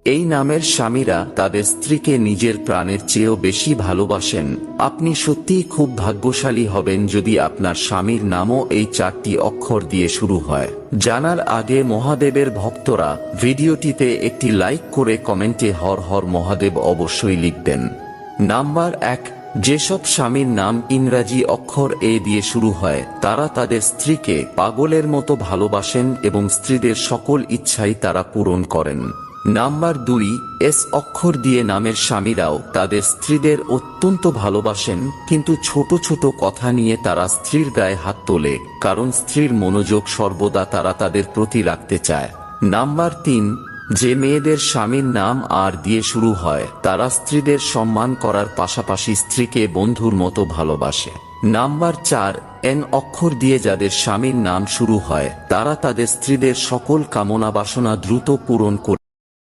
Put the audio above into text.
এই নামের স্বামীরা তাদের স্ত্রীকে নিজের প্রাণের চেয়েও বেশি ভালোবাসেন। আপনি সত্যিই খুব ভাগ্যশালী হবেন যদি আপনার স্বামীর নামও এই 4টি অক্ষর দিয়ে শুরু হয়। জানার আগে মহাদেবের ভক্তরা ভিডিওটিতে একটি লাইক করে কমেন্টে হর হর মহাদেব অবশ্যই লিখবেন। নাম্বার 1, যেসব স্বামীর নাম ইংরাজি অক্ষর এ দিয়ে শুরু হয় তারা তাদের স্ত্রীকে পাগলের মতো ভালোবাসেন এবং স্ত্রীদের সকল ইচ্ছাই তারা পূরণ করেন। নাম্বার 2, এস অক্ষর দিয়ে নামের স্বামীরাও তাদের স্ত্রীদের অত্যন্ত ভালোবাসেন, কিন্তু ছোট ছোট কথা নিয়ে তারা স্ত্রীর গায়ে হাত তোলে, কারণ স্ত্রীর মনোযোগ সর্বদা তারা তাদের প্রতি রাখতে চায়। নাম্বার 3, যে মেয়েদের স্বামীর নাম আর দিয়ে শুরু হয় তারা স্ত্রীদের সম্মান করার পাশাপাশি স্ত্রীকে বন্ধুর মতো ভালোবাসে। নাম্বার 4, এন অক্ষর দিয়ে যাদের স্বামীর নাম শুরু হয় তারা তাদের স্ত্রীদের সকল কামনা বাসনা দ্রুত পূরণ করে।